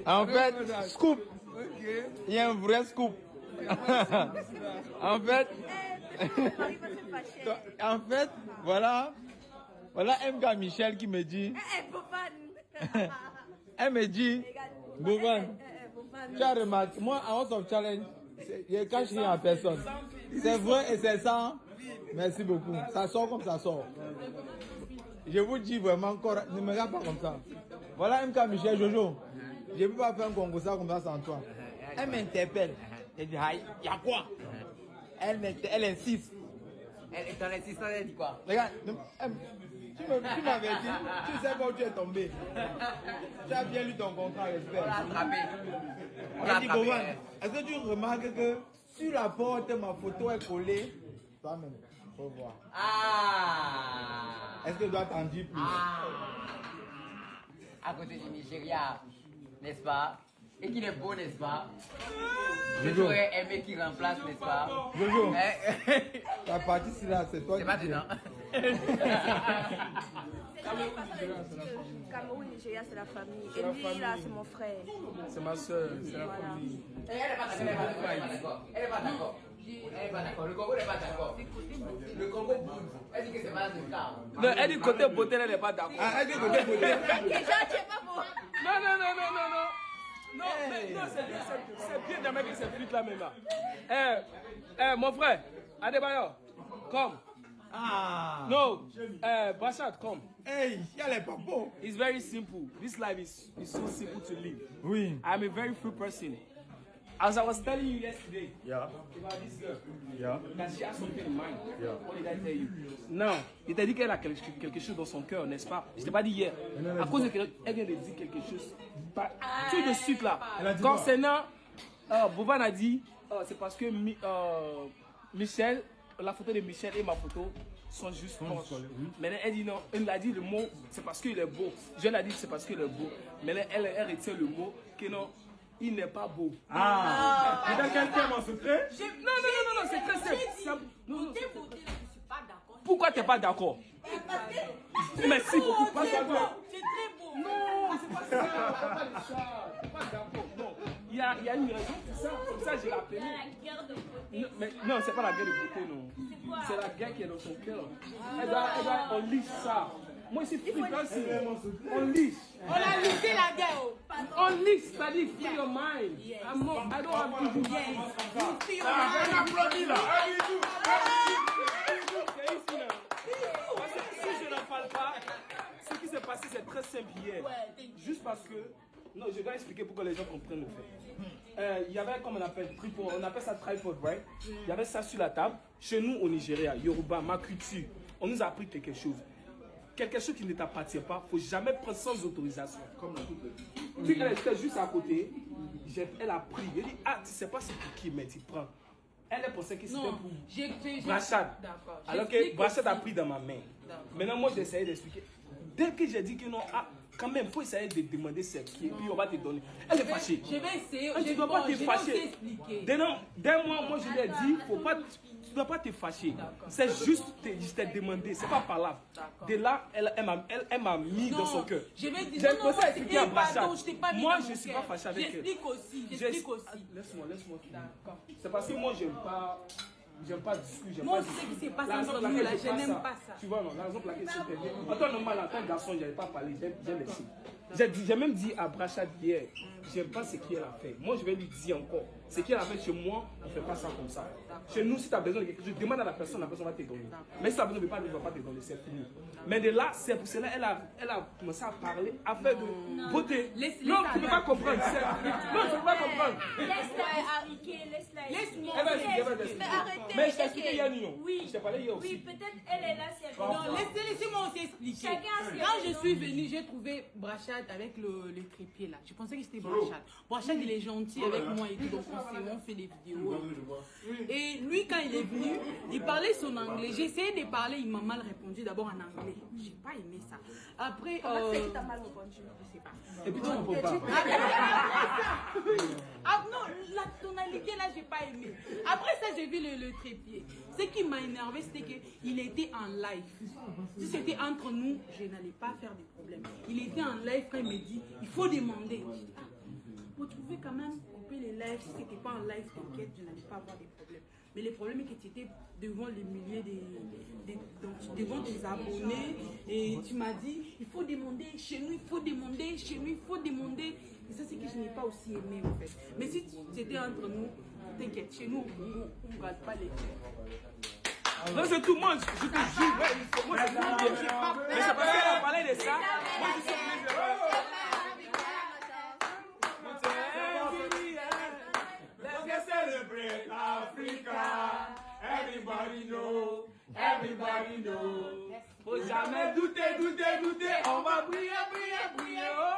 En fait, scoop. Il y a un vrai scoop. En fait, voilà MK Michel qui me dit. Elle me dit, Boban, tu as remarqué, moi, à House of Challenge, je cache rien à personne. C'est vrai et c'est ça. Merci beaucoup. Ça sort comme ça sort. Je vous dis vraiment encore, ne me regarde pas comme ça. Voilà MK Michel, Jojo. Je ne peux pas faire un concours comme ça sans toi. Elle m'interpelle. Elle dit, aïe, il y a quoi? Elle insiste. Elle t'en insiste, elle dit quoi? Regarde, tu m'avais dit, tu sais pas où tu es tombé. Tu as bien lu ton contrat, j'espère. On l'a attrapé. Elle dit, Boban, est-ce que tu remarques que sur la porte, ma photo est collée? Toi-même, faut voir. Ah! Est-ce que je dois t'en dire plus? À côté du Nigeria, n'est-ce pas? Et qu'il est beau, n'est-ce pas? J'aurais aimé qu'il remplace, n'est-ce pas? Jojo, la partie c'est là, c'est toi qui... C'est pas dedans. Cameroun, Nigeria, c'est la famille. Et lui, là, c'est mon frère. C'est ma soeur, c'est la famille. Elle n'est pas d'accord. Elle n'est pas d'accord. Elle n'est pas d'accord. Le Congo n'est pas d'accord. Le Congo bouge. Elle dit que c'est pas le cas. Non, elle dit côté beauté, elle n'est pas d'accord. Ah, elle dit côté beauté. Déjà, tu es pas bon. Non. Non, mais non, c'est bien d'aimer que ces frites là maintenant. Mon frère, Adebayor, come. Ah. No, Bashad, come. Hey, elle est pas beau. It's very simple. This life is so simple to live. Oui. I'm a very free person. As I was telling you yesterday Yeah. about this girl, Yeah. that she has something in mind. Yeah. What did I tell you? Non, il t'a dit qu'elle a quelque chose dans son cœur, n'est-ce pas? Je t'ai pas dit hier. À cause de qu'elle vient de dire quelque chose. Tout de suite là. Concernant, Boban a dit, c'est parce que Michel, la photo de Michel et ma photo sont juste proches. Mais elle dit non, elle a dit le mot, c'est parce qu'il est beau. Je l'ai dit, c'est parce qu'il est beau. Mais elle retient le mot que non. Il n'est pas beau. Ah. Tu as quelqu'un en secret? Non, c'est très simple. Non, Je suis pas d'accord. pourquoi tu n'es pas d'accord? Merci beaucoup. C'est très beau. Non, c'est pas ça. C'est pas d'accord. Non. Il y a une raison pour ça. Comme ça, j'ai appelé. La guerre de beauté. Non, c'est pas la guerre de beauté, non. C'est la guerre qui est dans son cœur. On liche ça. Moi, ici, on liche. On a lissé la guerre. On liche, c'est-à-dire free your mind. I don't have to do On applaudit là. Si je n'en parle pas, ce qui s'est passé, c'est très simple hier. Juste parce que, non, je vais expliquer pour que les gens comprennent le fait. Il y avait, comme on appelle, tripod, on appelle ça tripod, right? Il y avait ça sur la table. Chez nous, au Nigeria, Yoruba, ma culture, on nous a appris quelque chose. Quelque chose qui ne t'appartient pas, il ne faut jamais prendre sans autorisation. Comme dans toute la vie. Elle était juste à côté, elle a pris. Elle dit, ah, tu ne sais pas c'est pour qui, mais tu prends. Elle pensait que c'était pour Brachad. Alors que Brachad a pris dans ma main. Maintenant, moi, j'essayais d'expliquer. Dès que j'ai dit que non, ah, quand même, il faut essayer de demander ce qui est, puis on va te donner. Elle est fâchée. Je vais essayer. Tu ne dois pas te fâcher. Dès moi, je lui ai dit, tu ne dois pas te fâcher. C'est juste, je t'ai demandé, c'est pas par là. De là, elle m'a mis dans son cœur. Je vais dire, J'ai posé à expliquer à Brachad. Moi, je ne suis pas fâché avec elle. J'explique aussi. J'explique aussi. Laisse-moi. C'est parce que moi, j'aime pas discuter. Moi aussi, ce qui s'est passé entre nous, là, je n'aime pas ça. Tu vois, non, la raison pour laquelle c'était bien. En temps normal, en tant que garçon, je n'avais pas parlé, j'ai laissé. J'ai même dit à Brachad hier, j'aime pas ce qu'elle a fait. Moi, je vais lui dire encore. Ce qu'elle a fait chez moi, on ne fait pas ça comme ça. Chez nous, si tu as besoin de quelque chose, demande à la personne va te donner. Mais si tu as besoin de pas, elle ne va pas te donner, c'est fini. Mais de là, c'est pour cela elle a commencé à parler, à faire de beauté. Non, tu ne peux pas comprendre. Non, tu ne peux pas comprendre. Laisse-la Ariké, laisse-moi. Elle va expliquer. Mais arrêtez. Mais je t'ai expliqué hier, Nino. Oui. Je t'ai parlé hier aussi. Oui, peut-être elle est là, c'est Non, laissez-moi aussi expliquer. Chacun a ses Quand je raisons. suis venue, j'ai trouvé Brachad Brachad avec le trépied là. Je pensais que c'était Brachad. Brachad, il est gentil avec moi et tout, donc on fait des vidéos. Et lui, quand il est venu, il parlait son anglais. J'ai essayé de parler, il m'a mal répondu d'abord en anglais. J'ai pas aimé ça. Après, Il t'a mal répondu. je sais pas. Et puis toi, on peut pas. Ah non, la tonalité là, j'ai pas aimé. Après ça, j'ai vu le trépied. Ce qui m'a énervé, c'était qu'il était en live. Si c'était entre nous, je n'allais pas faire de problème. Il était en live quand il me dit, il faut demander. Vous pouvez quand même couper les lives. Si c'était pas en live, t'inquiète, je n'allais pas avoir des problèmes. Mais le problème est que tu étais devant les milliers devant tes abonnés et tu m'as dit, il faut demander chez nous, il faut demander chez nous, il faut demander. Et ça, c'est que je n'ai pas aussi aimé en fait. Mais si c'était entre nous, t'inquiète, chez nous, on ne garde pas les gens. Non, c'est tout, moi, je te jure, moi, c'est tout. Mais c'est parce qu'elle a parlé de ça. Moi, je sais Let's celebrate Africa. Everybody know. Faut jamais douter, on va briller. Oh.